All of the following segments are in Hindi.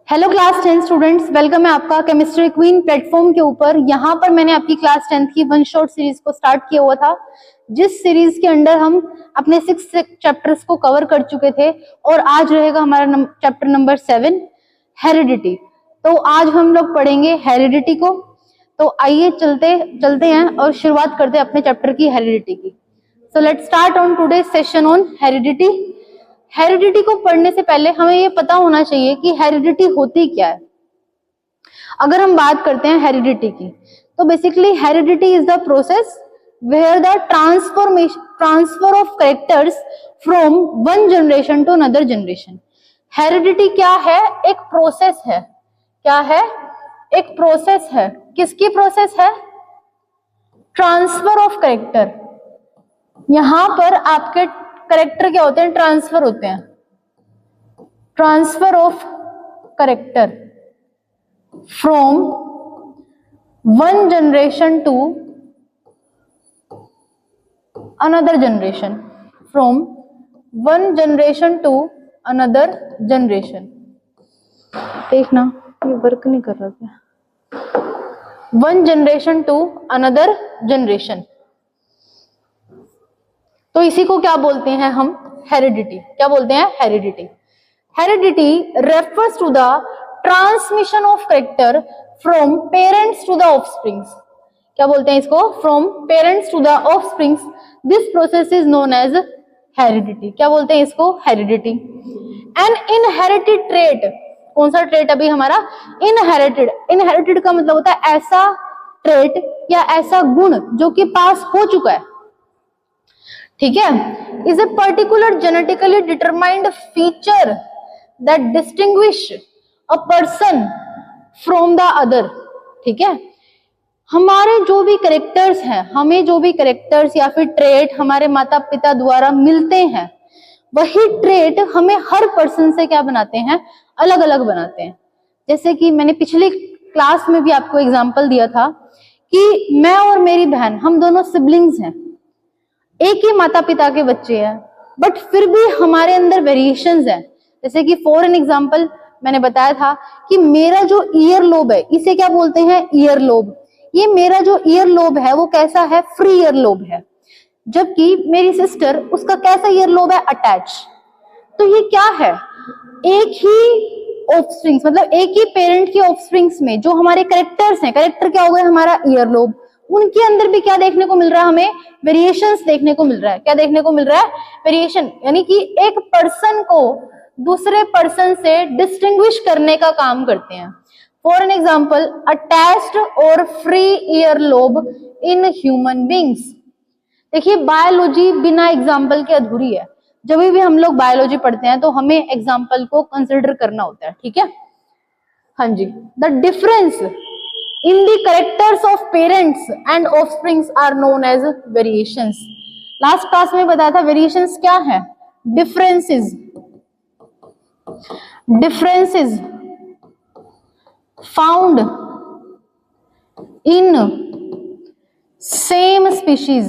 हेलो क्लास 10 स्टूडेंट्स, वेलकम है आपका केमिस्ट्री क्वीन प्लेटफॉर्म के ऊपर। यहाँ पर मैंने आपकी क्लास 10 की वन शॉट सीरीज को स्टार्ट किया हुआ था, जिस सीरीज के अंडर हम अपने 6 चैप्टर्स को कवर कर चुके थे और आज रहेगा हमारा चैप्टर नंबर 7 हेरिडिटी। तो आज हम लोग पढ़ेंगे हेरिडिटी को। तो आइए चलते हैं और शुरुआत करते हैं अपने चैप्टर की हेरिडिटी की। So let's start on today session on heredity. Heredity को पढ़ने से पहले हमें ये पता होना चाहिए कि हेरिडिटी होती क्या है। अगर हम बात करते हैं हेरिडिटी की, तो basically heredity is the process where the transfer of characters from one generation to another generation. Heredity क्या है? एक प्रोसेस है। क्या है? एक प्रोसेस है। किसकी प्रोसेस है? Transfer of character. यहां पर आपके करेक्टर क्या होते हैं? ट्रांसफर होते हैं। Transfer of character from one generation to another generation. From one generation to another generation. देखना ये वर्क नहीं कर रहा क्या? One generation to another generation. तो इसी को क्या बोलते हैं हम? हेरिडिटी। क्या बोलते हैं? Heredity. Heredity refers to the transmission of character from parents to the offsprings. क्या बोलते हैं इसको? From parents to the offsprings. This process is known as heredity. क्या बोलते हैं इसको? हेरिडिटी। An inherited trait. कौन सा ट्रेट अभी हमारा? इनहेरिटेड। इनहेरिटेड का मतलब होता है ऐसा ट्रेट या ऐसा गुण जो कि पास हो चुका है। ठीक है? Is a particular genetically determined feature that distinguish a person from the other. ठीक है? हमारे जो भी कैरेक्टर्स हैं, हमें जो भी कैरेक्टर्स या फिर ट्रेट हमारे माता पिता द्वारा मिलते हैं, वही ट्रेट हमें हर पर्सन से क्या बनाते हैं? अलग अलग बनाते हैं। जैसे कि मैंने पिछली क्लास में भी आपको एग्जांपल दिया था कि मैं और मेरी बहन, हम दोनों सिबलिंग्स हैं, एक ही माता पिता के बच्चे हैं, बट फिर भी हमारे अंदर वेरिएशंस हैं। जैसे कि फॉर एन एग्जांपल मैंने बताया था कि मेरा जो ईयर लोब है, इसे क्या बोलते हैं? Ear lobe. ये मेरा जो ईयर लोब है वो कैसा है? फ्री ईयर लोब है। जबकि मेरी सिस्टर, उसका कैसा ईयर लोब है? अटैच। तो ये क्या है? एक ही ऑफस्प्रिंग्स, मतलब एक ही पेरेंट की ऑफस्प्रिंग्स में जो हमारे कैरेक्टर्स हैं, कैरेक्टर क्या हो गया? हमारा ईयर लोब। उनके अंदर भी क्या देखने को मिल रहा है? हमें वेरिएशंस देखने को मिल रहा है। क्या देखने को मिल रहा है? वेरिएशन। यानी कि एक पर्सन को दूसरे पर्सन से डिस्टिंग्विश करने का काम करते हैं। फॉर एन एग्जांपल, अटैच्ड और free ear lobe in human beings. देखिए, बायोलॉजी बिना एग्जाम्पल के अधूरी है। जब भी हम लोग बायोलॉजी पढ़ते हैं तो हमें एग्जाम्पल को कंसिडर करना होता है। ठीक है? हाँ जी। The difference in the characters of parents and offsprings are known as variations. Last class में बताया था variations क्या है? Differences found in same species.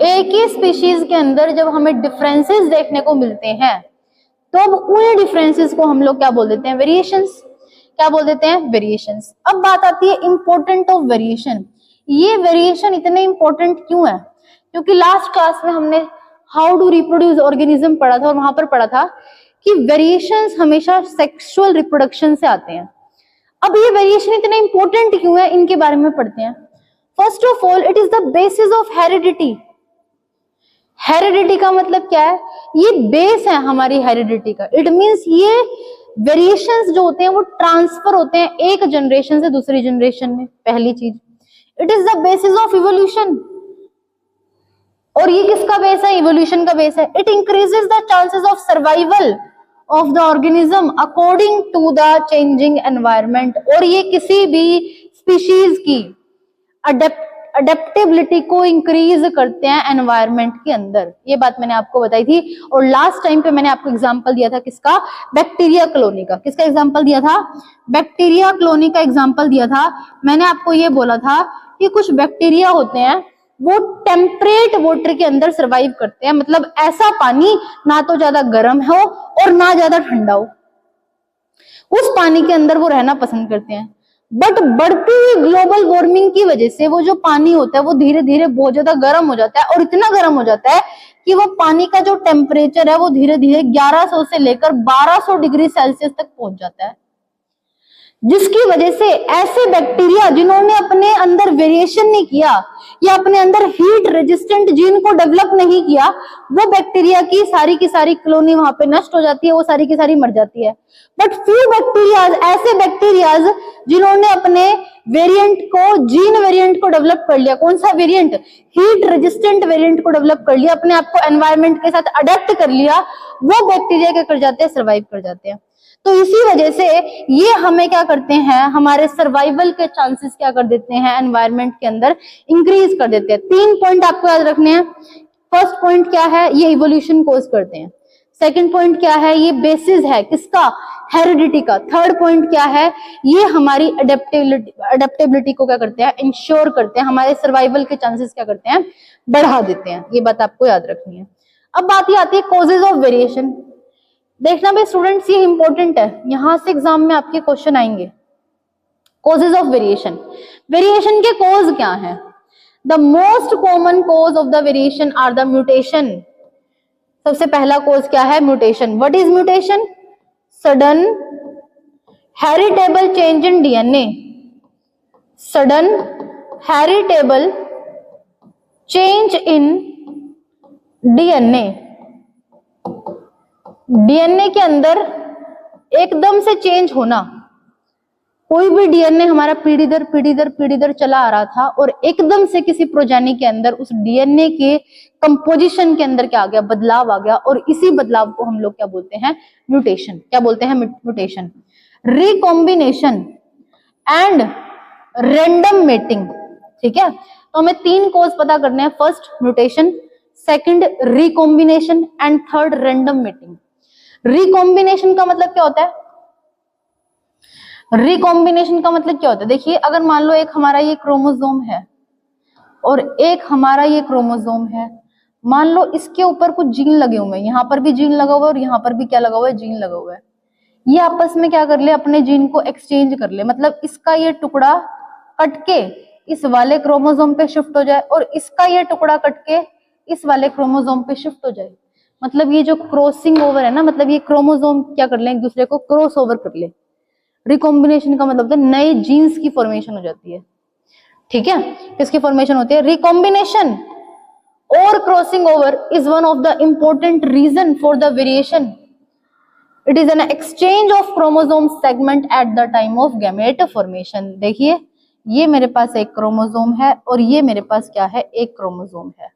एक ही स्पीशीज के अंदर जब हमें डिफरेंसेस देखने को मिलते हैं, तो अब उन डिफरेंसेस को हम लोग क्या बोल देते हैं? वेरिएशंस। क्या बोल देते हैं? वेरिएशंस। अब बात आती है इंपॉर्टेंट ऑफ वेरिएशन। ये वेरिएशन इतने इंपॉर्टेंट क्यों है? क्योंकि लास्ट क्लास में हमने हाउ टू रिप्रोड्यूस ऑर्गेनिज्म पढ़ा था और वहां पर पढ़ा था कि वेरिएशंस हमेशा सेक्सुअल रिप्रोडक्शन से आते हैं। अब ये वेरिएशन इतने इंपॉर्टेंट क्यों है, इनके बारे में पढ़ते हैं। First of all, it is the basis of heredity. Heredity का मतलब क्या है? ये बेस है हमारी हेरिडिटी का। इट मींस ये वेरिएशंस जो होते हैं वो ट्रांसफर होते हैं एक जनरेशन से दूसरी जनरेशन में। पहली चीज, it is the basis of evolution. और ये किसका बेस है? इवोल्यूशन का बेस है। It increases the chances of survival of the organism according to the changing environment. और ये किसी भी स्पीशीज की अडेप्टेबिलिटी को इंक्रीज करते हैं एनवायरनमेंट के अंदर। ये बात मैंने आपको बताई थी। और लास्ट टाइम पे मैंने आपको एग्जांपल दिया था किसका? बैक्टीरिया कॉलोनी का। किसका एग्जांपल दिया था? बैक्टीरिया कॉलोनी का एग्जांपल दिया था। मैंने आपको ये बोला था कि कुछ बैक्टीरिया होते हैं वो टेम्परेट वाटर के अंदर सरवाइव करते हैं, मतलब ऐसा पानी ना तो ज्यादा गर्म हो और ना ज्यादा ठंडा हो, उस पानी के अंदर वो रहना पसंद करते हैं। बट बढ़ती हुई ग्लोबल वार्मिंग की वजह से वो जो पानी होता है वो धीरे धीरे बहुत ज्यादा गर्म हो जाता है, और इतना गर्म हो जाता है कि वो पानी का जो टेम्परेचर है वो धीरे धीरे 1100 से लेकर 1200 डिग्री सेल्सियस तक पहुंच जाता है, जिसकी वजह से ऐसे बैक्टीरिया जिन्होंने अपने अंदर वेरिएशन नहीं किया या अपने अंदर हीट रेजिस्टेंट जीन को डेवलप नहीं किया, वो बैक्टीरिया की सारी कॉलोनी वहां पे नष्ट हो जाती है, वो सारी की सारी मर जाती है। बट फ्यू बैक्टीरियाज, ऐसे बैक्टीरियाज जिन्होंने अपने वेरिएंट को, जीन वेरिएंट को डेवलप कर लिया, कौन सा वेरिएंट, हीट रेजिस्टेंट वेरिएंट को डेवलप कर लिया, अपने आप को एनवायरमेंट के साथ अडेप्ट कर लिया, वो बैक्टीरिया क्या कर जाते हैं, सर्वाइव कर जाते हैं। तो इसी वजह से ये हमें क्या करते हैं, हमारे सर्वाइवल के चांसेस क्या कर देते हैं एनवायरनमेंट के अंदर, इंक्रीज कर देते हैं। 3 पॉइंट आपको याद रखने हैं। फर्स्ट पॉइंट क्या है, ये इवोल्यूशन कोज करते हैं। सेकंड पॉइंट क्या है, ये बेसिस है किसका, हेरिडिटी का। थर्ड पॉइंट क्या है, ये हमारी अडेप्टेबिलिटी को क्या करते हैं, इंश्योर करते हैं, हमारे सर्वाइवल के चांसेस क्या करते हैं, बढ़ा देते हैं। ये बात आपको याद रखनी है। अब बात ये आती है कॉजेज ऑफ वेरिएशन। देखना भाई स्टूडेंट्स, ये इंपॉर्टेंट है, यहां से एग्जाम में आपके क्वेश्चन आएंगे। कॉजेज ऑफ वेरिएशन, वेरिएशन के कॉज क्या है? The most common cause of the variation are the mutation. सबसे पहला कॉज क्या है, mutation. What is mutation? Sudden heritable change in DNA, sudden heritable change in DNA. DNA के अंदर एकदम से चेंज होना। कोई भी डीएनए हमारा पीढ़ी दर चला आ रहा था और एकदम से किसी प्रोजेनी के अंदर उस डीएनए के कंपोजिशन के अंदर क्या आ गया, बदलाव आ गया, और इसी बदलाव को हम लोग क्या बोलते हैं, म्यूटेशन। क्या बोलते हैं, mutation. Recombination and random mating. ठीक है, तो हमें 3 कॉज पता करने हैं। First mutation, second recombination and third random mating. Recombination का मतलब क्या होता है, रिकॉम्बिनेशन का मतलब क्या होता है, देखिए अगर मान लो एक हमारा ये क्रोमोसोम है और एक हमारा ये क्रोमोसोम है, मान लो इसके ऊपर कुछ जीन लगे हुए हैं, यहाँ पर भी जीन लगा हुआ है और यहाँ पर भी क्या लगा हुआ है, जीन लगा हुआ है। ये आपस में क्या कर ले, अपने जीन को एक्सचेंज कर ले, मतलब इसका ये टुकड़ा कट के इस वाले क्रोमोसोम पे शिफ्ट हो जाए और इसका ये टुकड़ा कट के इस वाले क्रोमोसोम पे शिफ्ट हो जाए। मतलब ये जो क्रॉसिंग ओवर है ना, मतलब ये क्रोमोसोम क्या कर ले, एक दूसरे को क्रॉस ओवर कर ले। रिकॉम्बिनेशन का मतलब नए जीन्स की फॉर्मेशन हो जाती है। ठीक है, किसकी फॉर्मेशन होती है, रिकॉम्बिनेशन और crossing over is one of the important reason for the variation. It is an exchange of chromosome segment at the time of gamete formation. देखिए ये मेरे पास एक क्रोमोसोम है और ये मेरे पास क्या है, एक क्रोमोसोम है।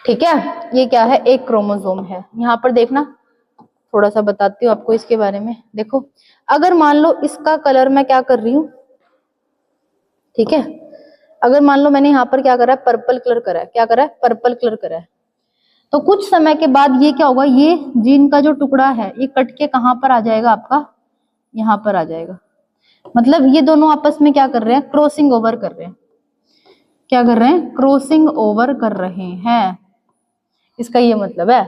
ठीक है, ये क्या है, एक क्रोमोसोम है। यहाँ पर देखना, थोड़ा सा बताती हूँ आपको इसके बारे में। देखो अगर मान लो इसका कलर मैं क्या कर रही हूँ, ठीक है, अगर मान लो मैंने यहाँ पर क्या करा है, पर्पल कलर करा है, क्या करा है, पर्पल कलर करा है, तो कुछ समय के बाद ये क्या होगा, ये जीन का जो टुकड़ा है ये कट के कहाँ पर आ जाएगा, आपका यहाँ पर आ जाएगा। मतलब ये दोनों आपस में क्या कर रहे हैं, क्रॉसिंग ओवर कर रहे हैं। क्या कर रहे हैं, क्रॉसिंग ओवर कर रहे हैं। इसका ये मतलब है,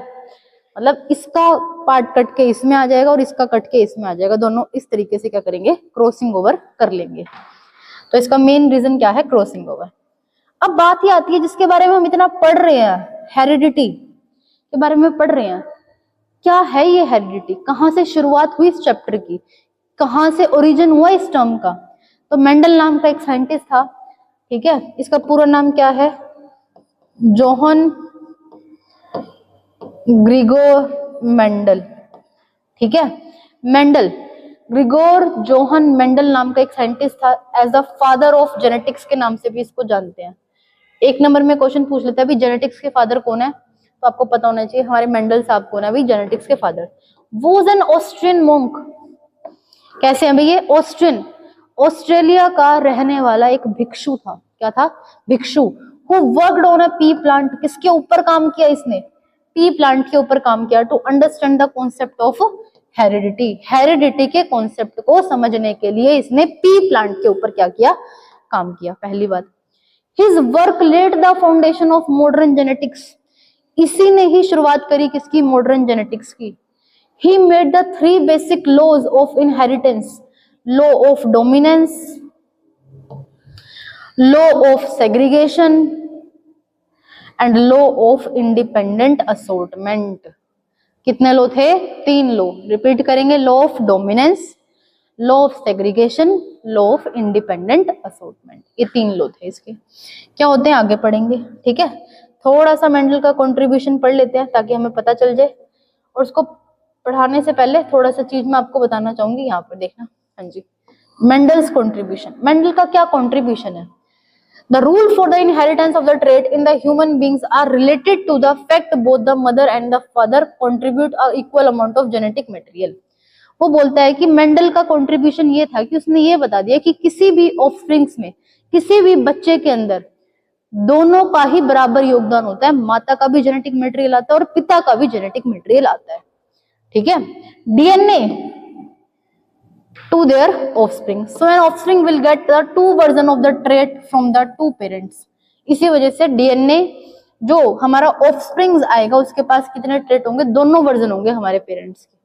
मतलब इसका पार्ट कट के इसमें आ जाएगा और इसका कट के इसमें आ जाएगा, दोनों इस तरीके से क्या करेंगे, क्रॉसिंग ओवर कर लेंगे। तो इसका मेन रीजन क्या है, क्रॉसिंग ओवर। अब बात ये आती है जिसके बारे में हम इतना पढ़ रहे हैं, हेरिडिटी के बारे में पढ़ रहे हैं। क्या है ये हेरिडिटी, कहाँ से शुरुआत हुई इस चैप्टर की, कहाँ से ओरिजिन हुआ इस टर्म का? तो मेंडल नाम का एक साइंटिस्ट था, ठीक है, इसका पूरा नाम क्या है, जोहन ग्रिगोर मेंडल। ठीक है, मेंडल, ग्रिगोर जोहन मेंडल नाम का एक साइंटिस्ट था। As the father of genetics के नाम से भी इसको जानते हैं। एक नंबर में क्वेश्चन पूछ लेता है भी जेनेटिक्स के फादर कौन है, तो आपको पता होना चाहिए हमारे मेंडल साहब कौन है भाई, जेनेटिक्स के father. Was an Austrian monk. कैसे हैं भाई ये, ऑस्ट्रियन, ऑस्ट्रेलिया का रहने वाला एक भिक्षु था। क्या था, भिक्षु। Who worked on a P plant, किसके ऊपर काम किया इसने, पी प्लांट के ऊपर काम किया। To understand the concept of heredity, heredity के कॉन्सेप्ट को समझने के लिए इसने पी प्लांट के ऊपर क्या किया, काम किया। पहली बात, His work laid the foundation of modern genetics. इसी ने ही शुरुआत करी किसकी? मॉडर्न जेनेटिक्स की. He made the 3 basic laws of inheritance: law of dominance, law of segregation and law of independent assortment. कितने लो थे? 3 लो. रिपीट करेंगे. Law of dominance, law of segregation, law of independent assortment. ये 3 लो थे. इसके क्या होते हैं आगे पढ़ेंगे. ठीक है, थोड़ा सा मेंडल का कंट्रीब्यूशन पढ़ लेते हैं ताकि हमें पता चल जाए. और उसको पढ़ाने से पहले थोड़ा सा चीज मैं आपको बताना चाहूंगी. यहाँ पर देखना. हाँ जी, मेंडल्स कंट्रीब्यूशन. मेंडल का क्या कंट्रीब्यूशन है? The rule for the inheritance of the trait in the human beings are related to the fact both the mother and the father contribute a equal amount of genetic material. वो बोलता है कि मेंडल का कंट्रीब्यूशन ये था कि उसने ये बता दिया कि किसी भी ऑफस्प्रिंग्स में, किसी भी बच्चे के अंदर दोनों का ही बराबर योगदान होता है. माता का भी जेनेटिक मटेरियल आता है और पिता का भी जेनेटिक मटेरियल आता है. ठीक है. DNA to their offspring. So an offspring will get the 2 version of the trait from the 2 parents. इसी वजह से डीएनए जो हमारा ऑफस्प्रिंग्स आएगा उसके पास कितने ट्रेट होंगे? दोनों वर्जन होंगे हमारे पेरेंट्स के.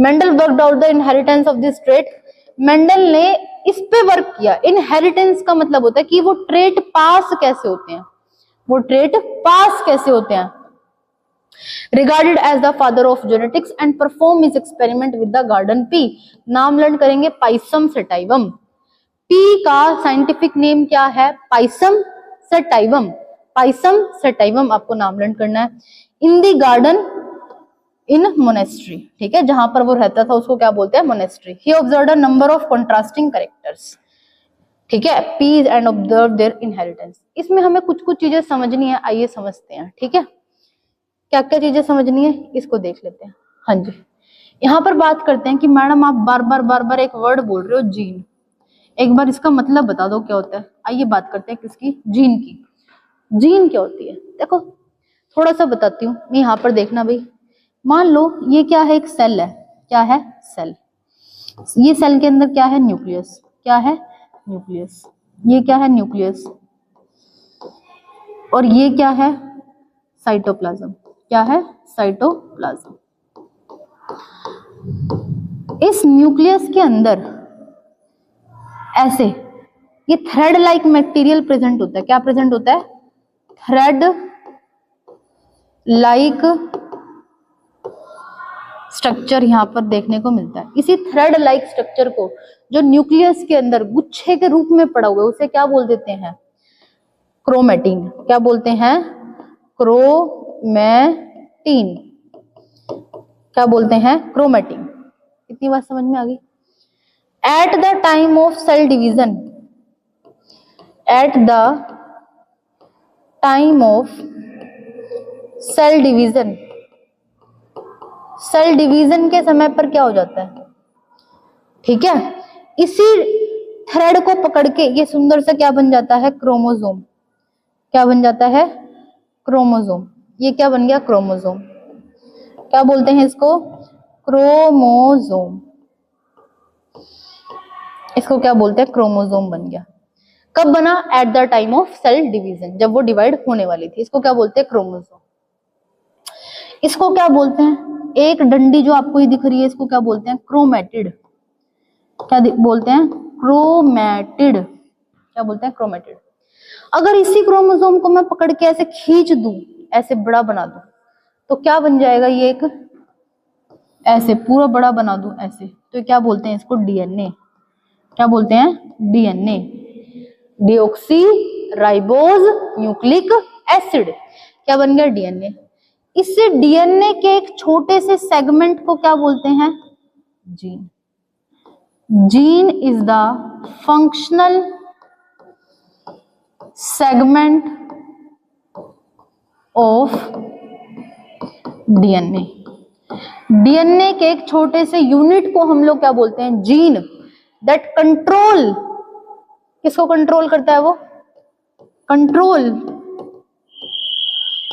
Mendel worked out the inheritance of this trait. Mendel ने इस पे वर्क किया. इनहेरिटेंस का मतलब होता है कि वो ट्रेट पास कैसे होते हैं, वो ट्रेट पास कैसे होते हैं. regarded as the father of genetics and perform his experiment with the garden pea. नाम लर्न करेंगे पाइसम सेटाइवम. पी का साइंटिफिक नेम क्या है? Pisum sativum. पाइसम सेटाइवम आपको नाम लर्न करना है. इन दी गार्डन इन मोनेस्ट्री. ठीक है, जहां पर वो रहता था उसको क्या बोलते हैं? Monastery. He observed a number of contrasting characters. ठीक है, peas and observe their inheritance. इसमें हमें कुछ कुछ चीजें समझनी है. आइए समझते हैं. ठीक है, क्या क्या चीजें समझनी है इसको देख लेते हैं. हाँ जी, यहाँ पर बात करते हैं कि मैडम आप बार बार एक वर्ड बोल रहे हो जीन. एक बार इसका मतलब बता दो क्या होता है. आइए बात करते हैं किसकी? जीन की. जीन क्या होती है? देखो थोड़ा सा बताती हूँ. यहाँ पर देखना भाई, मान लो ये क्या है? एक सेल है. क्या है? सेल. ये सेल के अंदर क्या है? न्यूक्लियस. क्या है? न्यूक्लियस. ये क्या है? न्यूक्लियस. और ये क्या है? साइटोप्लाज्म. क्या है? साइटोप्लाज्म. इस न्यूक्लियस के अंदर ऐसे ये थ्रेड लाइक मटेरियल प्रेजेंट होता है. क्या प्रेजेंट होता है? थ्रेड लाइक स्ट्रक्चर यहां पर देखने को मिलता है. इसी थ्रेड लाइक स्ट्रक्चर को जो न्यूक्लियस के अंदर गुच्छे के रूप में पड़ा हुआ है उसे क्या बोल देते हैं? क्रोमेटिन. क्या बोलते हैं? क्रोमेटिन. क्या बोलते हैं? क्रोमेटिन. इतनी बात समझ में आ गई. At the time of cell division, at the time of cell division, cell division के समय पर क्या हो जाता है? ठीक है, इसी थ्रेड को पकड़ के ये सुंदर सा क्या बन जाता है? क्रोमोसोम. क्या बन जाता है? क्रोमोसोम. ये क्या बन गया? क्रोमोसोम. क्या बोलते हैं इसको? क्रोमोसोम. इसको क्या बोलते हैं? क्रोमोसोम बन गया. कब बना? At the time of cell division, जब वो डिवाइड होने वाली थी. इसको क्या बोलते हैं? क्रोमोसोम. इसको क्या बोलते हैं? एक डंडी जो आपको ये दिख रही है इसको क्या बोलते हैं? क्रोमेटिड. क्या बोलते हैं? क्रोमेटिड. क्या बोलते हैं? क्रोमेटिड. अगर इसी क्रोमोसोम को मैं पकड़ के ऐसे खींच दूं, ऐसे बड़ा बना दूं, तो क्या बन जाएगा? ये एक ऐसे पूरा बड़ा बना दूं ऐसे, तो क्या बोलते हैं इसको? डीएनए. क्या बोलते हैं? DNA. Deoxy ribose nucleic acid. क्या बन गया? डीएनए. इससे डीएनए के एक छोटे से सेगमेंट को क्या बोलते हैं? Gene. Gene is the functional segment of DNA. DNA के एक छोटे से यूनिट को हम लोग क्या बोलते हैं? जीन. दैट कंट्रोल, किसको कंट्रोल करता है? वो control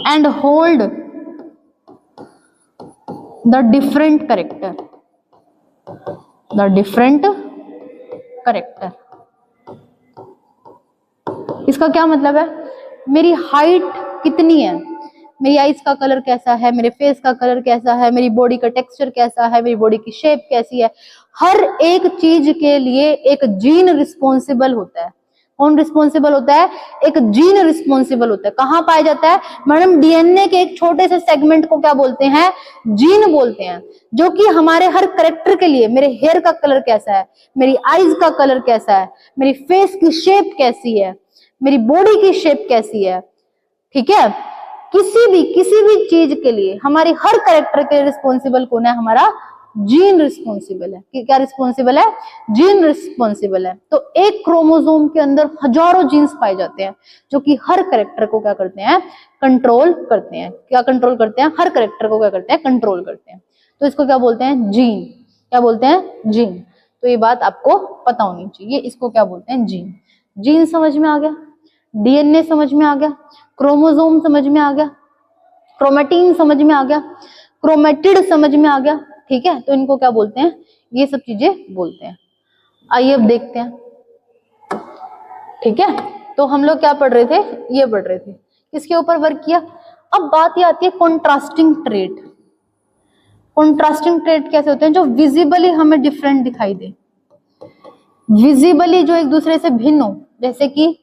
and hold the different character. The different character. इसका क्या मतलब है, मेरी हाइट कितनी है, मेरी आईज का कलर कैसा है, मेरे फेस का कलर कैसा है, मेरी बॉडी का टेक्सचर कैसा है, मेरी बॉडी की शेप कैसी है। हर एक चीज के लिए एक जीन रिस्पॉन्सिबल होता है। कौन रिस्पॉन्सिबल होता है, एक जीन रिस्पॉन्सिबल होता है। कहाँ पाया जाता है मैडम, डीएनए के एक छोटे से सेगमेंट को क्या बोलते हैं, जीन बोलते हैं, जो कि हमारे हर करेक्टर के लिए, मेरे हेयर का कलर कैसा है, मेरी आईज का कलर कैसा है, मेरी फेस की शेप कैसी है, मेरी बॉडी की शेप कैसी है, ठीक है, किसी भी चीज के लिए हमारी हर करेक्टर के रिस्पॉन्सिबल कौन है, हमारा जीन रिस्पॉन्सिबल है। कि क्या रिस्पॉन्सिबल है, जीन रिस्पॉन्सिबल है। तो एक क्रोमोसोम के अंदर हजारों जीन्स पाए जाते हैं जो कि हर करेक्टर को क्या करते हैं, कंट्रोल करते हैं। क्या कंट्रोल करते हैं, हर करेक्टर को क्या करते हैं, कंट्रोल करते हैं। तो इसको क्या बोलते हैं, जीन। क्या बोलते हैं, जीन। तो ये बात आपको पता होनी चाहिए, इसको क्या बोलते हैं, जीन। जीन समझ में आ गया, डीएनए समझ में आ गया, क्रोमोसोम समझ में आ गया, क्रोमेटिन समझ में आ गया, क्रोमेटिड समझ में आ गया, ठीक है। तो इनको क्या बोलते हैं, ये सब चीजें बोलते हैं। आइए अब देखते हैं, ठीक है। तो हम लोग क्या पढ़ रहे थे, ये पढ़ रहे थे, किसके ऊपर वर्क किया। अब बात ये आती है कॉन्ट्रास्टिंग ट्रेट। कॉन्ट्रास्टिंग ट्रेट कैसे होते हैं, जो विजिबली हमें डिफरेंट दिखाई दे, विजिबली जो एक दूसरे से भिन्न हो। जैसे कि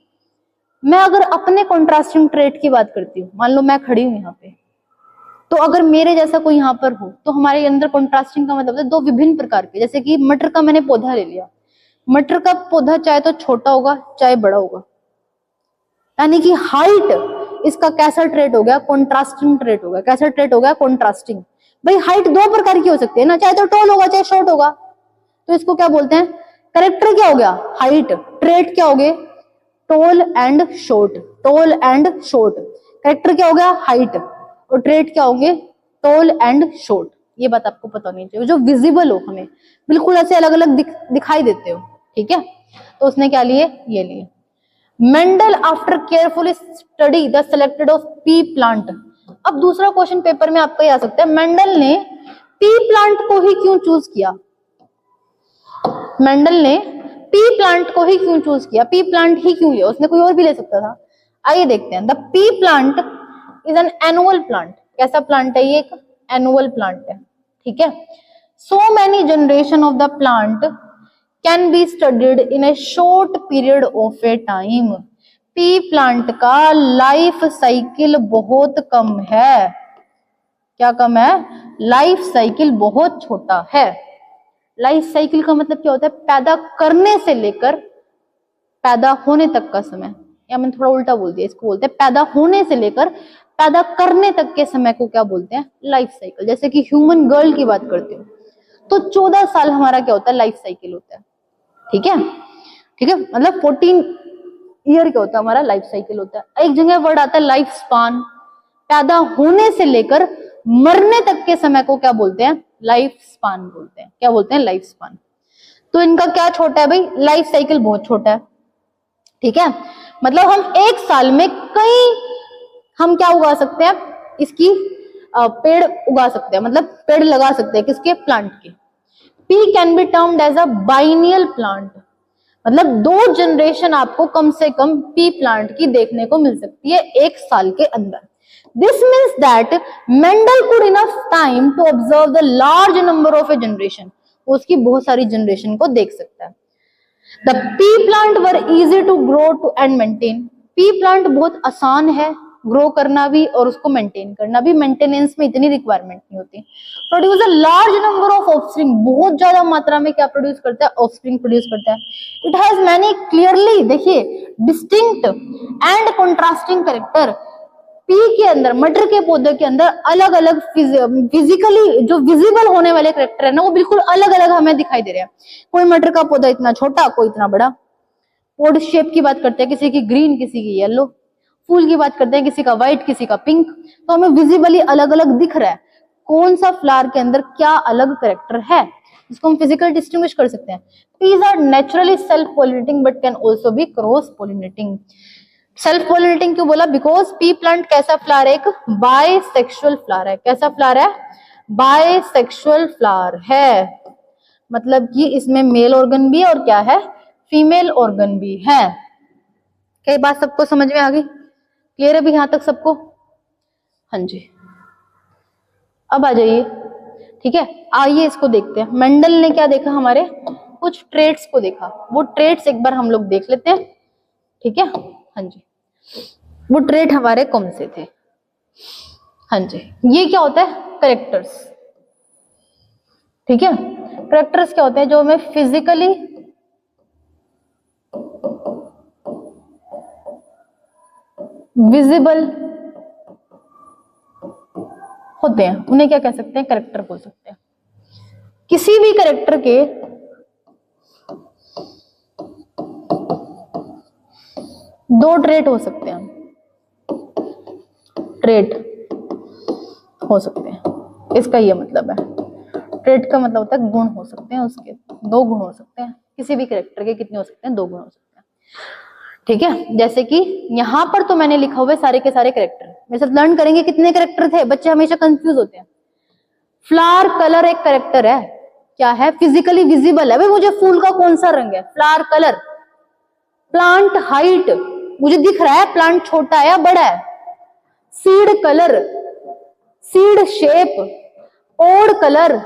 मैं अगर अपने कॉन्ट्रास्टिंग ट्रेट की बात करती हूँ, मान लो मैं खड़ी हूँ यहाँ पे, तो अगर मेरे जैसा कोई यहाँ पर हो तो हमारे अंदर कॉन्ट्रास्टिंग का मतलब है दो विभिन्न प्रकार के। जैसे कि मटर का मैंने पौधा ले लिया, मटर का पौधा चाहे तो छोटा होगा चाहे बड़ा होगा, यानी कि हाइट इसका कैसा ट्रेट हो गया, कॉन्ट्रास्टिंग ट्रेट हो गया। कैसा ट्रेट हो गया, कॉन्ट्रास्टिंग। भाई हाइट दो प्रकार की हो सकती है ना, चाहे तो टॉल होगा चाहे शॉर्ट होगा। तो इसको क्या बोलते हैं, करेक्टर क्या हो गया, हाइट। ट्रेट क्या हो गए, tall and short. Tall and short, character क्या हो गया, हाइट, और ट्रेट क्या होंगे, टॉल एंड शॉर्ट। ये बात आपको पता होनी चाहिए, जो विजिबल हो, हमें बिल्कुल ऐसे अलग अलग दिखाई देते हो, ठीक है। तो उसने क्या लिए, ये लिए। Mendel after carefully study the selected of P plant. अब दूसरा क्वेश्चन पेपर में आपका ये आ सकता है, मेंडल ने पी प्लांट को ही क्यों चूज किया। मेंडल ने पी प्लांट को ही क्यों चूज किया, पी प्लांट ही क्यों लिया, उसने कोई और भी ले सकता था। आइए देखते हैं। The P plant is an annual plant. कैसा प्लांट है ये, एक एनुअल प्लांट है, ठीक है। So many generation of the plant can be studied in A short period of A time. P plant का लाइफ साइकिल बहुत कम है। क्या कम है, लाइफ साइकिल बहुत छोटा है। लाइफ साइकिल का मतलब क्या होता है, पैदा करने से लेकर पैदा होने तक का समय, या मैंने थोड़ा उल्टा बोल दिया, इसको बोलते हैं पैदा होने से लेकर पैदा करने तक के समय को क्या बोलते हैं, लाइफ साइकिल। जैसे कि ह्यूमन गर्ल की बात करते हो तो 14 साल हमारा क्या होता है, लाइफ साइकिल होता है, ठीक है, ठीक है। मतलब 14 ईयर क्या होता है, हमारा लाइफ साइकिल होता है। एक जगह वर्ड आता है लाइफ स्पान। पैदा होने से लेकर मरने तक के समय को क्या बोलते हैं, लाइफ स्पान बोलते हैं। क्या बोलते हैं, लाइफ स्पान। तो इनका क्या छोटा है भाई, लाइफ साइकिल बहुत छोटा है, ठीक है। मतलब हम एक साल में हम क्या उगा सकते हैं, इसकी पेड़ उगा सकते हैं, मतलब पेड़ लगा सकते हैं, किसके, प्लांट के। Pea can be termed as a biennial plant. मतलब 2 जनरेशन आपको कम से कम पी प्लांट की देखने को मिल सकती है एक साल के अंदर। This means that Mendel could enough time to observe the large number of a generation. उसकी बहुत सारी जनरेशन को देख सकता है। The pea plant were easy to grow to and maintain. Pea plant बहुत आसान है ग्रो करना भी और उसको मेंटेन करना भी, मेंटेनेंस में इतनी रिक्वायरमेंट नहीं होती। Produce a large number of offspring, बहुत ज्यादा मात्रा में क्या प्रोड्यूस करता है, ऑफस्प्रिंग प्रोड्यूस करता है। इट हैज मैनी क्लियरली, देखिए, distinct and contrasting character. P के अंदर, मटर के पौधे के अंदर अलग अलग फिजिकली जो विजिबल होने वाले कैरेक्टर है ना, वो बिल्कुल अलग अलग हमें दिखाई दे रहे हैं। कोई मटर का पौधा इतना छोटा, कोई इतना बड़ा। पोड शेप की बात करते हैं, किसी की ग्रीन, किसी की येलो। फूल की बात करते हैं, किसी का व्हाइट, किसी का पिंक। तो हमें विजिबली अलग अलग दिख रहा है कौन सा फ्लावर के अंदर क्या अलग कैरेक्टर है, जिसको हम फिजिकल डिस्टिंग्विश कर सकते हैं। Peas are naturally self pollinating but can also be cross pollinating. Self pollinating क्यों बोला, बिकॉज पी प्लांट कैसा फ्लावर है, एक बायसेक्सुअल फ्लावर है। कैसा फ्लावर है, बायसेक्सुअल फ्लावर है। मतलब कि इसमें मेल ऑर्गन भी है और क्या है, फीमेल ऑर्गन भी है। क्या ये बात सबको समझ में आ गई? क्लियर है भी यहां तक सबको? हाँ जी, अब आ जाइए। ठीक है, आइए इसको देखते हैं। मेंडल ने क्या देखा, हमारे कुछ ट्रेट्स को देखा। वो ट्रेट्स एक बार हम लोग देख लेते हैं। ठीक है, हाँ जी, वो ट्रेट हमारे कौन से थे? हाँ जी, ये क्या होता है? कैरेक्टर्स। ठीक है, कैरेक्टर्स क्या होते हैं? जो हमें फिजिकली विजिबल होते हैं, उन्हें क्या कह सकते हैं? कैरेक्टर बोल सकते हैं। किसी भी कैरेक्टर के दो ट्रेट हो सकते हैं, ट्रेट हो सकते हैं, इसका ये मतलब है। ट्रेट का मतलब होता है गुण हो सकते हैं, उसके दो गुण हो सकते हैं। किसी भी कैरेक्टर के कितने हो सकते हैं? दो गुण हो सकते हैं। ठीक है, जैसे कि यहां पर तो मैंने लिखा हुआ है सारे के सारे कैरेक्टर। मेरे साथ लर्न करेंगे कितने कैरेक्टर थे। बच्चे हमेशा कंफ्यूज होते हैं। फ्लावर कलर एक कैरेक्टर है, क्या है? फिजिकली विजिबल है। भाई मुझे फूल का कौन सा रंग है? Flower colour. प्लांट हाइट, मुझे दिख रहा है प्लांट छोटा है या बड़ा है। Seed colour, seed shape, pod colour,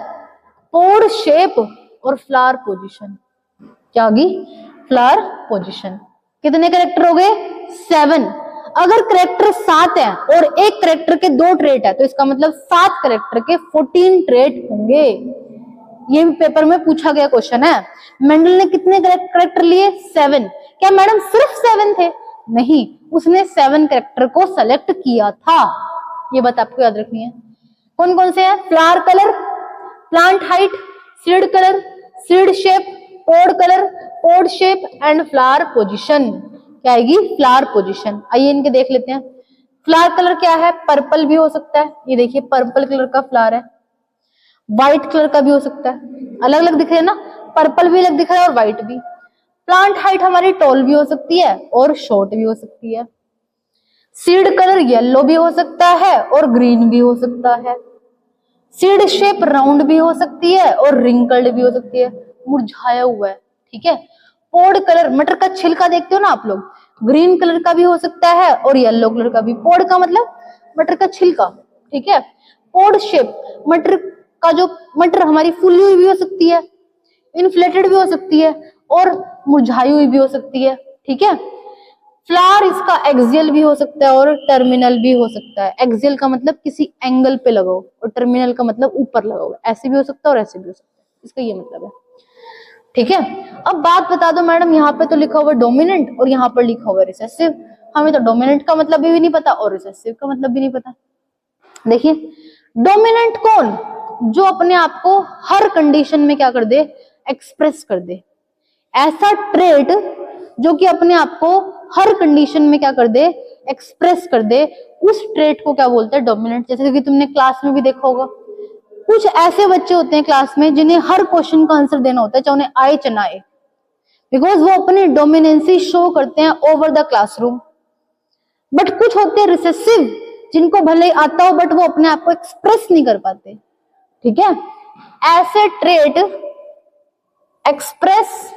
pod shape, और फ्लावर पोजीशन। क्या होगी? Flower position. कितने कैरेक्टर हो गए? 7। अगर कैरेक्टर 7 है और एक कैरेक्टर के 2 ट्रेट है, तो इसका मतलब 7 कैरेक्टर के 14 ट्रेट होंगे। ये भी पेपर में पूछा गया क्वेश्चन है। मेंडल ने कितने कैरेक्टर लिए? 7। क्या मैडम सिर्फ 7 थे? नहीं, उसने 7 कैरेक्टर को सेलेक्ट किया था। ये बात आपको याद रखनी है। कौन कौन से हैं? Flower colour, plant height, seed colour, seed shape, pod colour, pod shape and flower position. क्या आएगी? Flower position. आइए इनके देख लेते हैं। फ्लावर कलर क्या है? पर्पल भी हो सकता है, ये देखिए पर्पल कलर का फ्लावर है। व्हाइट कलर का भी हो सकता है, अलग अलग दिख रहे हैं ना, पर्पल भी अलग दिख रहा है और व्हाइट भी। प्लांट हाइट हमारी टॉल भी हो सकती है और शॉर्ट भी हो सकती है। सीड कलर येलो भी हो सकता है और ग्रीन भी हो सकता है। सीड शेप राउंड भी हो सकती है और रिंकल्ड भी हो सकती है, मुरझाया हुआ है। ठीक है, पोड कलर, मटर का छिलका देखते हो ना आप लोग, ग्रीन कलर का भी हो सकता है और येलो कलर का भी। पोड का मतलब मटर का छिलका। ठीक है, पोड शेप, मटर का जो मटर हमारी फुली हुई भी हो सकती है, इन्फ्लेटेड भी हो सकती है और मुरझाई हुई भी हो सकती है। ठीक है, फ्लावर इसका एक्सियल भी हो सकता है और टर्मिनल भी हो सकता है। एक्सियल का मतलब किसी एंगल पे लगाओ और टर्मिनल का मतलब ऊपर लगाओ। ऐसे भी हो सकता है और ऐसे भी हो सकता है, इसका ये मतलब है। ठीक है, अब बात बता दो मैडम, यहाँ पे तो लिखा हुआ डोमिनेंट और यहाँ पर लिखा हुआ रिसेसिव। हमें तो डोमिनेंट का मतलब भी नहीं पता और रिसेसिव का मतलब भी नहीं पता। देखिए, डोमिनेंट कौन? जो अपने आप को हर कंडीशन में क्या कर दे? एक्सप्रेस कर दे। ऐसा ट्रेट जो कि अपने आप को हर कंडीशन में क्या कर दे? एक्सप्रेस कर दे, उस ट्रेट को क्या बोलते हैं? डोमिनेंट। जैसे कि तुमने क्लास में भी देखा होगा, कुछ ऐसे बच्चे होते हैं क्लास में जिन्हें हर क्वेश्चन का आंसर देना होता है, चाहे उन्हें आए चाहे ना आए, बिकॉज वो अपनी डोमिनेंसी शो करते हैं ओवर द क्लासरूम। बट कुछ होते हैं रिसेसिव, जिनको भले ही आता हो बट वो अपने आप को एक्सप्रेस नहीं कर पाते। ठीक है, ऐसे trait express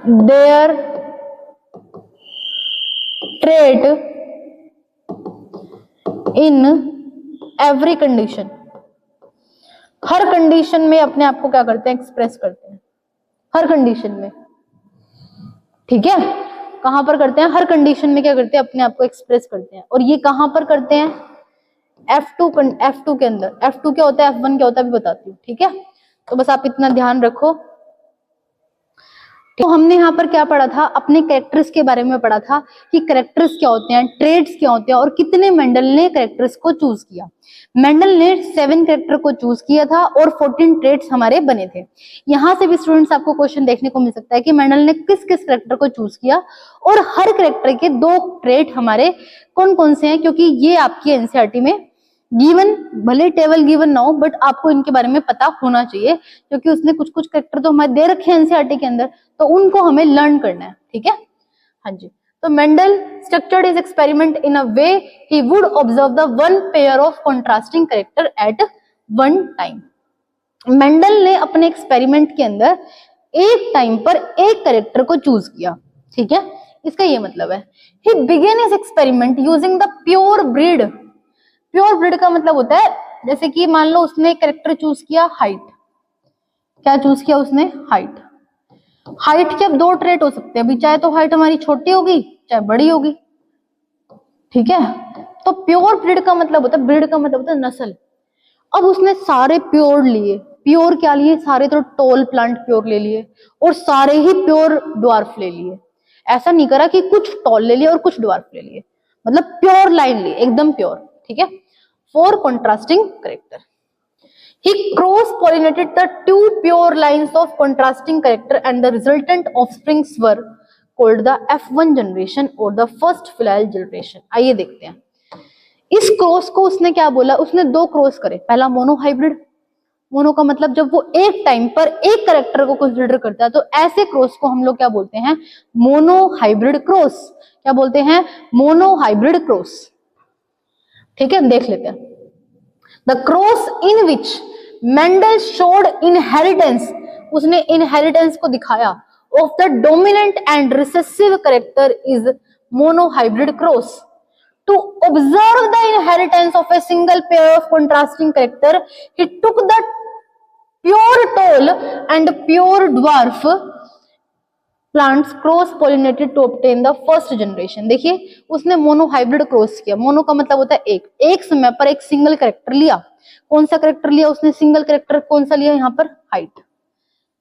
their trait in every condition. Her condition में अपने आप को क्या करते हैं? एक्सप्रेस करते हैं, हर कंडीशन में। ठीक है, कहां पर करते हैं? हर कंडीशन में क्या करते हैं? अपने आप को एक्सप्रेस करते हैं। और ये कहां पर करते हैं? F2 के अंदर। F2 क्या होता है, F1 क्या होता है, अभी बताती हूँ। ठीक है, तो बस आप इतना ध्यान रखो। तो हमने यहाँ पर क्या पढ़ा था? अपने कैरेक्टर्स के बारे में पढ़ा था कि कैरेक्टर्स क्या होते हैं, ट्रेड्स क्या होते हैं और कितने मेंडल ने कैरेक्टर्स को चूज किया। मेंडल ने 7 कैरेक्टर को चूज किया था और 14 ट्रेड्स हमारे बने थे। यहाँ से भी स्टूडेंट्स आपको क्वेश्चन देखने को मिल सकता है कि मेंडल ने किस किस कैरेक्टर को चूज किया और हर कैरेक्टर के 2 ट्रेट हमारे कौन कौन से हैं, क्योंकि ये आपकी एनसीईआरटी में गिवन, भले टेबल गिवन ना हो बट आपको इनके बारे में पता होना चाहिए, क्योंकि उसने कुछ कुछ कैरेक्टर तो हमारे दे रखे हैं एनसीईआरटी के अंदर, तो उनको हमें लर्न करना है। ठीक है, हाँ जी। तो Mendel structured his experiment in a way he would observe the one pair of contrasting character eight one time. Mendel ने अपने एक्सपेरिमेंट के अंदर एक टाइम पर एक कैरेक्टर को चूज किया। ठीक है, इसका ये मतलब है। ही begin his experiment using the pure breed. Pure breed का मतलब होता है जैसे कि मान लो उसने कैरेक्टर चूज किया हाइट। क्या चूज किया उसने? हाइट। हाइट के अब दो ट्रेट हो सकते हैं अभी, चाहे तो हाइट हमारी छोटी होगी चाहे बड़ी होगी, ठीक है। तो प्योर ब्रीड का मतलब होता है, ब्रीड का मतलब होता है नस्ल। अब उसने सारे प्योर लिए। प्योर क्या लिए? सारे तो टॉल प्लांट प्योर ले लिए और सारे ही प्योर ड्वार्फ ले लिए। ऐसा नहीं करा कि कुछ टॉल ले लिए और कुछ ड्वार्फ ले लिए, मतलब प्योर लाइन लिए, एकदम प्योर, ठीक है। For contrasting character he cross pollinated the two pure lines of contrasting character and the resultant offsprings were called the F1 generation or the first filial generation। आइए देखते हैं इस क्रॉस को। उसने क्या बोला? उसने दो क्रॉस करे। पहला मोनोहाइब्रिड। मोनो का मतलब जब वो एक टाइम पर एक कैरेक्टर को कंसीडर करता है, तो ऐसे क्रॉस को हम लोग क्या बोलते हैं? Monohybrid cross. क्या बोलते हैं? मोनोहाइब्रिड क्रॉस, ठीक है। देख लेते हैं। The cross in which Mendel showed inheritance, उसने इनहेरिटेंस को दिखाया, of the dominant and recessive character is monohybrid cross. To observe the inheritance of a single pair of contrasting character, he took the pure tall and pure dwarf plants cross pollinated to obtain the first generation। देखिए उसने मोनोहाइब्रिड क्रॉस किया। मोनो का मतलब होता है एक समय पर एक सिंगल कैरेक्टर लिया। कौन सा कैरेक्टर लिया उसने? Single character. कौन सा लिया? यहाँ पर हाइट।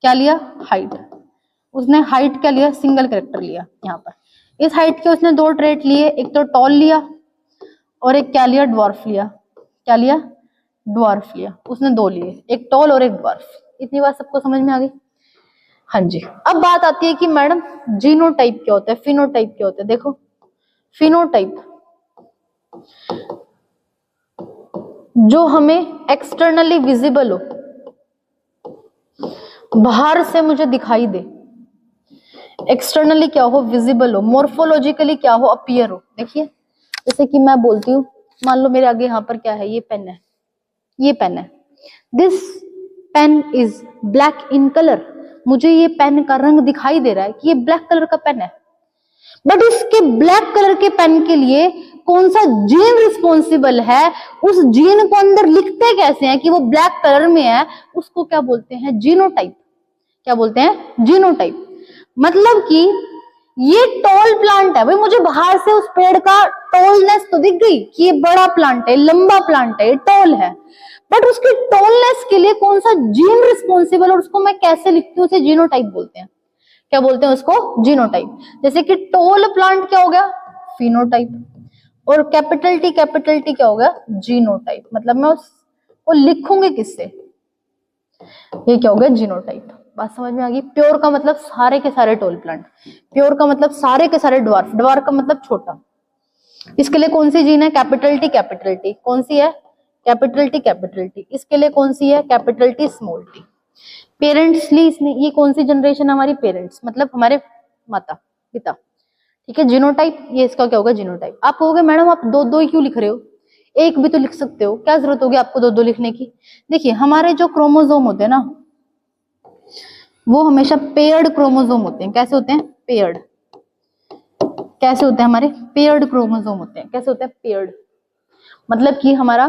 क्या लिया? हाइट। उसने हाइट क्या लिया? सिंगल कैरेक्टर लिया यहाँ पर। इस हाइट के उसने दो ट्रेट लिए, एक तो टॉल लिया और एक क्या लिया? ड्वार्फ लिया। क्या लिया? ड्वार्फ लिया। उसने दो लिए, एक टॉल और एक ड्वार्फ। इतनी बात सबको समझ में आ गई? हाँ जी। अब बात आती है कि मैडम जीनोटाइप क्या होता है, फिनोटाइप क्या होता है। देखो फिनोटाइप जो हमें एक्सटर्नली विजिबल हो, बाहर से मुझे दिखाई दे, एक्सटर्नली क्या हो? विजिबल हो, मोर्फोलॉजिकली क्या हो? अपीयर हो। देखिए जैसे कि मैं बोलती हूँ, मान लो मेरे आगे यहाँ पर क्या है? ये पेन है, ये पेन है। This pen is black in colour. मुझे ये पेन का रंग दिखाई दे रहा है कि ये ब्लैक कलर का पेन है, बट इसके ब्लैक कलर के पेन के लिए कौन सा जीन रिस्पॉन्सिबल है? उस जीन को अंदर लिखते कैसे हैं कि वो ब्लैक कलर में है? उसको क्या बोलते हैं? जीनोटाइप। क्या बोलते हैं? जीनोटाइप। मतलब कि ये टॉल प्लांट है भाई, मुझे बाहर से उस पेड़ का टॉलनेस तो दिख गई कि ये बड़ा प्लांट है, लंबा प्लांट है, टॉल है, बट उसकी टॉलनेस के लिए कौन सा जीन रिस्पॉन्सिबल, और उसको मैं कैसे लिखती हूँ? उसे जीनोटाइप बोलते हैं। क्या बोलते हैं उसको? जीनोटाइप। जैसे कि टॉल प्लांट क्या हो गया? फिनोटाइप। और कैपिटल टी क्या हो गया? जीनोटाइप। मतलब मैं उसको लिखूंगी किससे? ये क्या हो गया? जीनोटाइप। बात समझ में आ गई? प्योर का मतलब सारे के सारे टॉल प्लांट, प्योर का मतलब सारे के सारे ड्वार्फ, ड्वार्फ का मतलब छोटा। इसके लिए कौन सी जीन है? Capital T. कौन सी है? Capital T. इसके लिए कौन सी है? Capital T small T. पेरेंट्सली इसने, ये कौन सी जनरेशन? हमारी पेरेंट्स, मतलब हमारे माता पिता, ठीक है। जीनोटाइप, ये इसका क्या होगा? जीनोटाइप। आप कहोगे मैडम आप दो दो ही क्यों लिख रहे हो, एक भी तो लिख सकते हो, क्या जरूरत होगी आपको दो दो लिखने की? देखिए हमारे जो क्रोमोसोम होते हैं ना, वो हमेशा पेयर्ड क्रोमोसोम होते हैं। कैसे होते हैं? पेयर्ड। कैसे होते हैं? हमारे पेयर्ड क्रोमोसोम होते हैं। कैसे होते हैं? पेयर्ड। मतलब कि हमारा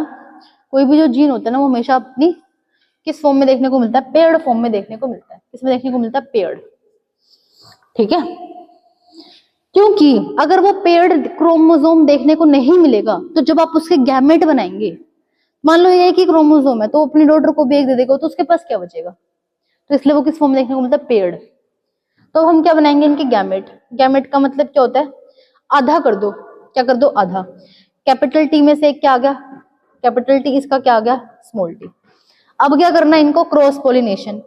कोई भी जो जीन होता है ना, वो हमेशा अपनी किस फॉर्म में देखने को मिलता है? पेयर्ड फॉर्म में देखने को मिलता है। किसमें देखने को मिलता है? पेयर्ड, ठीक है। क्योंकि अगर वो पेयर्ड क्रोमोसोम देखने को नहीं मिलेगा, तो जब आप उसके गैमेट बनाएंगे, मान लो एक ही क्रोमोसोम है, तो अपनी डॉटर को भी एक दे देगा, तो उसके पास क्या बचेगा? तो इसलिए वो किस फॉर्म में देखने को मिलता है? पेयर्ड। तो हम क्या बनाएंगे? इनके गैमेट। गैमेट का मतलब क्या होता है? आधा कर दो। क्या कर दो? आधा। कैपिटल टी में से एक क्या आ गया? Capital T. इसका क्या आ गया? Small T. अब क्या करना है इनको? Cross pollination.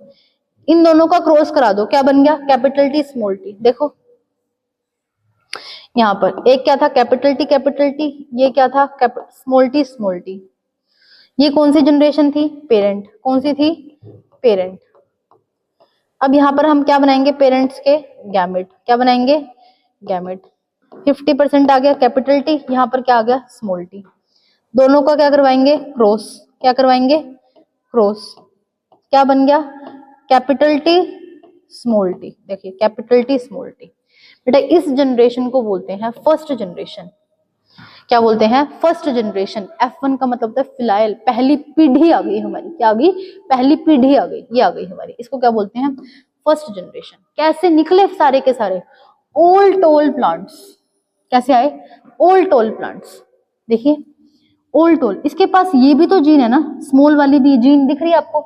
इन दोनों का क्रॉस करा दो। क्या बन गया? Capital T small T. देखो यहाँ पर एक क्या था? Capital T. ये क्या था? Small T. ये कौन सी जनरेशन थी? पेरेंट। कौन सी थी? पेरेंट। अब यहाँ पर हम क्या बनाएंगे? पेरेंट्स के गैमेट। क्या बनाएंगे? गैमेट। 50% आ गया कैपिटल टी, यहाँ पर क्या आ गया? Small T. दोनों का क्या करवाएंगे? क्रॉस। क्या करवाएंगे? क्रॉस। क्या बन गया? Capital T small T. देखिए कैपिटल टी स्मॉल टी। बेटा इस जनरेशन को बोलते हैं फर्स्ट जनरेशन। क्या बोलते हैं? First generation. F1 का मतलब होता है फिलाइल, पहली पीढ़ी आ गई हमारी। क्या आ गई? पहली पीढ़ी आ गई, ये आ गई हमारी। इसको क्या बोलते हैं? First generation. कैसे निकले सारे के सारे? Old toll plants. कैसे आए? Old toll plants. देखिए ओल्ड टोल, इसके पास ये भी तो जीन है ना, स्मॉल वाली भी जीन दिख रही है आपको,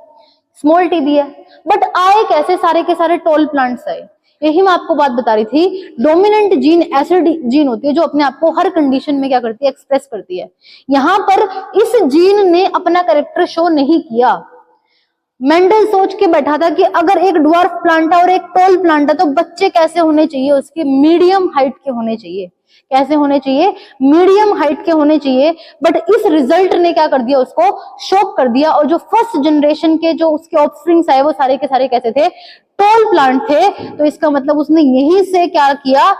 स्मॉल टी भी है, बट आए कैसे सारे के सारे टोल प्लांट्स आए? यही मैं आपको बात बता रही थी। डोमिनेंट जीन ऐसे जीन होती है जो अपने आप को हर कंडीशन में क्या करती है? एक्सप्रेस करती है। यहां पर इस जीन ने अपना कैरेक्टर शो नहीं किया। मेंडल सोच के बैठा था कि अगर एक ड्वार्फ प्लांट है और एक टॉल प्लांट है तो बच्चे कैसे होने चाहिए? उसके मीडियम हाइट के होने चाहिए। कैसे होने चाहिए? मीडियम हाइट के होने चाहिए। बट इस रिजल्ट ने क्या कर दिया? उसको शॉक कर दिया। और जो फर्स्ट जनरेशन के जो उसके ऑफस्प्रिंग्स आए वो सारे के सारे कैसे थे? टॉल प्लांट थे। तो इसका मतलब उसने यहीं से क्या किया?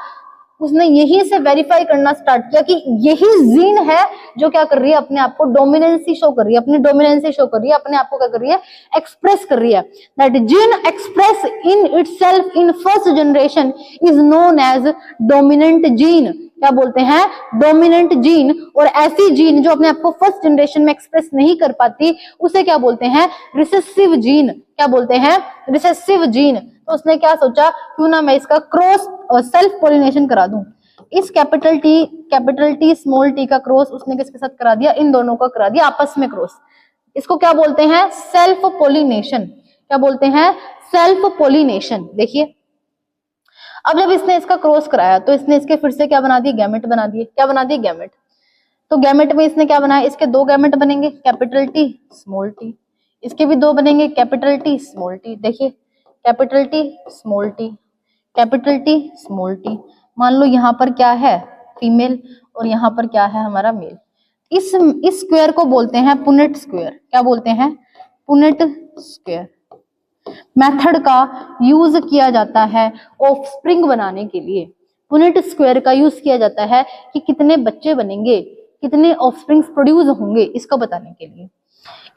उसने यहीं से वेरीफाई करना स्टार्ट किया कि यही जीन है जो क्या कर रही है? अपने आप को डोमिनेंसी शो कर रही है, अपनी डोमिनेंसी शो कर रही है, अपने आप को क्या कर रही है? एक्सप्रेस कर रही है। That gene express in itself in first generation is known as dominant gene. क्या बोलते हैं? Dominant gene. और ऐसी जीन जो अपने आप को फर्स्ट जनरेशन में एक्सप्रेस नहीं कर पाती उसे क्या बोलते हैं? Recessive gene. क्या बोलते हैं? Recessive gene. तो उसने क्या सोचा, क्यों ना मैं इसका क्रॉस सेल्फ पोलिनेशन करा दूं। इस कैपिटल टी स्मॉल टी का क्रॉस उसने किसके साथ करा दिया? इन दोनों का करा दिया आपस में क्रॉस। इसको क्या बोलते हैं? Self pollination. क्या बोलते हैं? Self pollination. देखिए अब जब इसने इसका क्रॉस कराया तो इसने इसके फिर से क्या बना दिए? गैमेट बना दिए। क्या बना दिए? गैमेट। तो गैमेट में इसने क्या बनाया? इसके दो गैमेट बनेंगे, कैपिटल टी स्मॉल टी। इसके भी दो बनेंगे, कैपिटल टी स्मॉल टी। देखिए capital T small T, capital T small T. मान लो यहाँ पर क्या है? फीमेल और यहाँ पर क्या है? हमारा मेल। इस स्क्वायर को बोलते हैं पुनेट स्क्वायर। क्या बोलते हैं? Punnett square. मेथड का यूज किया जाता है ऑफस्प्रिंग बनाने के लिए। पुनेट स्क्वायर का यूज किया जाता है कि कितने बच्चे बनेंगे, कितने ऑफस्प्रिंग्स प्रोड्यूस होंगे, इसको बताने के लिए।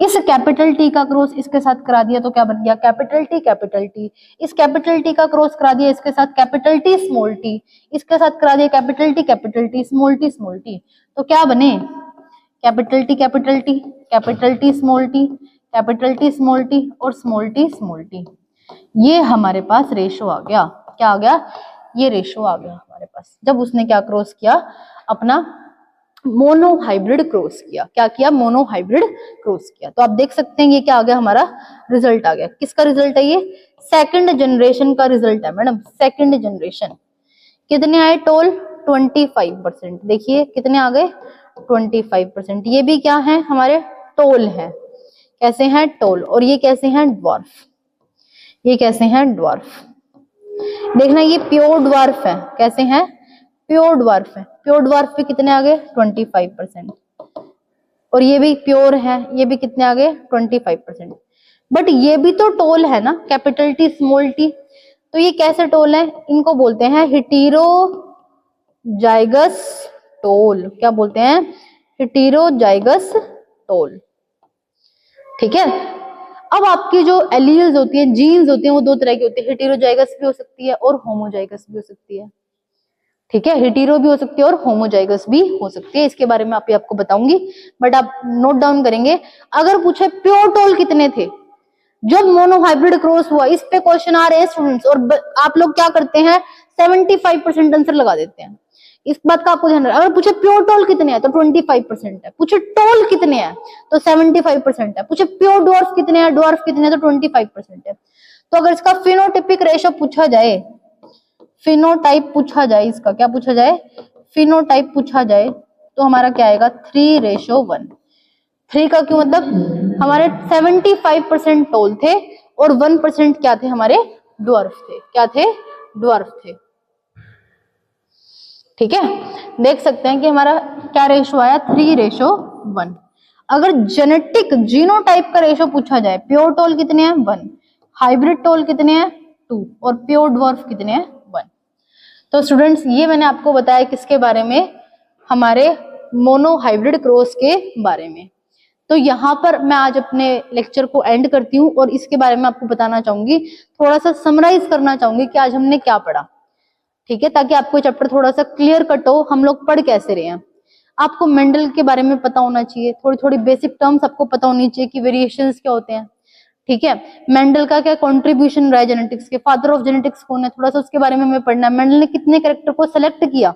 इस कैपिटल टी का क्रॉस इसके साथ करा दिया तो क्या बन गया? Capital T capital T. इस कैपिटल टी का क्रॉस करा दिया इसके साथ कैपिटल टी स्मॉल टी। इसके साथ करा दिया capital T small T small T. तो क्या बने? Capital T capital T, capital T small T, capital T small T और स्मॉल टी स्मॉल टी। ये हमारे पास रेशो आ गया। क्या आ गया? ये रेशो आ गया हमारे पास जब उसने क्या क्रॉस किया? अपना मोनोहाइब्रिड क्रॉस किया। क्या किया? मोनोहाइब्रिड क्रॉस किया। तो आप देख सकते हैं ये क्या आ गया? हमारा रिजल्ट आ गया। किसका रिजल्ट है ये? सेकंड जनरेशन का रिजल्ट है मैडम। Second generation. कितने आए टोल? 25%। देखिए कितने आ गए? 25%। ये भी क्या है? हमारे टोल है। कैसे हैं? टोल। और ये कैसे हैं? ड्वार्फ। ये कैसे हैं? ड्वार्फ। देखना ये प्योर ड्वार्फ है। कैसे हैं? प्योर ड्वार्फ है। प्योर ड्वार्फ पे कितने आ गए? 25%। और ये भी प्योर है, ये भी कितने आ गए? 25%। बट ये भी तो टोल है ना, कैपिटल टी स्मॉल टी। तो ये कैसे टोल है? इनको बोलते हैं हेटेरोजाइगस टोल। क्या बोलते हैं? Heterozygous toll. ठीक है। अब आपकी जो एलील्स होती है, जीन्स होती हैं, वो दो तरह की होती है। हेटेरोजाइगस भी हो सकती है और होमोजाइगस भी हो सकती है। ठीक है, हेटेरो भी हो सकती है और होमोजाइगस भी हो सकती है। इसके बारे में आपको बताऊंगी, बट आप नोट डाउन करेंगे। अगर पूछे प्योर टोल कितने थे जब मोनोहाइब्रिड क्रॉस हुआ, इस पे क्वेश्चन आ रहे हैं स्टूडेंट्स, और आप लोग क्या करते हैं? 75% आंसर लगा देते हैं। इस बात का आपको ध्यान रखना। अगर पूछे प्योर टोल कितने हैं तो 25% है। पूछे टोल कितने हैं तो 75% है। पूछे प्योर ड्वार्फ कितने हैं, ड्वार्फ कितने हैं तो 25% है। तो अगर इसका फिनोटिपिक रेशो पूछा जाए, फिनोटाइप पूछा जाए, इसका क्या पूछा जाए? फिनोटाइप पूछा जाए तो हमारा क्या आएगा? 3:1। 3 का क्यों मतलब? हमारे 75% टोल थे और 1% क्या थे? हमारे ड्वार्फ थे। क्या थे? ड्वार्फ थे। ठीक है, देख सकते हैं कि हमारा क्या रेशो आया? 3:1। अगर जेनेटिक जीनोटाइप का रेशो पूछा जाए, प्योर टोल कितने हैं? 1, हाइब्रिड टोल कितने हैं? 2 और प्योर ड्वार्फ कितने हैं? 1। तो स्टूडेंट्स ये मैंने आपको बताया किसके बारे में? हमारे मोनोहाइब्रिड क्रॉस के बारे में। तो यहाँ पर मैं आज अपने लेक्चर को एंड करती हूँ और इसके बारे में आपको बताना चाहूंगी, थोड़ा सा समराइज करना चाहूंगी कि आज हमने क्या पढ़ा। ठीक है, ताकि आपको चैप्टर थोड़ा सा क्लियर कट हो, हम लोग पढ़ कैसे रहे हैं। आपको मेंडल के बारे में पता होना चाहिए, थोड़ी थोड़ी बेसिक टर्म्स आपको पता होनी चाहिए कि वेरिएशंस क्या होते हैं। ठीक है, मेंडल का क्या कंट्रीब्यूशन रहा है जेनेटिक्स के, फादर ऑफ जेनेटिक्स कौन है, थोड़ा सा उसके बारे में हमें पढ़ना है। मेंडल ने कितने कैरेक्टर को सेलेक्ट किया,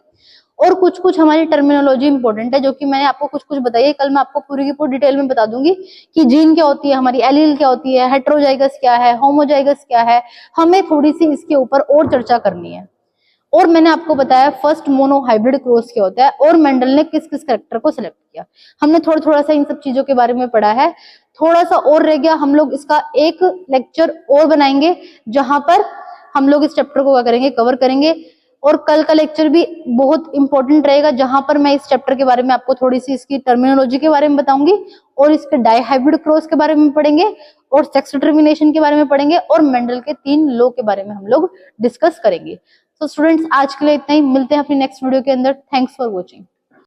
और कुछ कुछ हमारी टर्मिनोलॉजी इंपॉर्टेंट है जो कि मैंने आपको कुछ कुछ बताई है। कल मैं आपको पूरी की पूरी डिटेल में बता दूंगी कि जीन क्या होती है, हमारी एलील क्या होती है, हेट्रोजाइगस क्या है, होमोजाइगस क्या है। हमें थोड़ी सी इसके ऊपर और चर्चा करनी है। और मैंने आपको बताया फर्स्ट मोनो हाइब्रिड क्रॉस क्या होता है, और मेंडल ने किस किस कैरेक्टर को सिलेक्ट किया। हमने थोड़ा थोड़ा सा इन सब चीजों के बारे में पढ़ा है। थोड़ा सा और रह गया, हम लोग इसका एक लेक्चर और बनाएंगे जहां पर हम लोग इस चैप्टर को क्या करेंगे, कवर करेंगे। और कल का लेक्चर भी बहुत इंपॉर्टेंट रहेगा जहां पर मैं इस चैप्टर के बारे में आपको थोड़ी सी इसकी टर्मिनोलॉजी के बारे में बताऊंगी, और इसके डाइहाइब्रिड क्रॉस के बारे में पढ़ेंगे, और सेक्स डिटर्मिनेशन के बारे में पढ़ेंगे, और मेंडल के 3 लॉ के बारे में हम लोग डिस्कस करेंगे। तो स्टूडेंट्स आज के लिए इतना ही, मिलते हैं अपनी नेक्स्ट वीडियो के अंदर। Thanks for watching.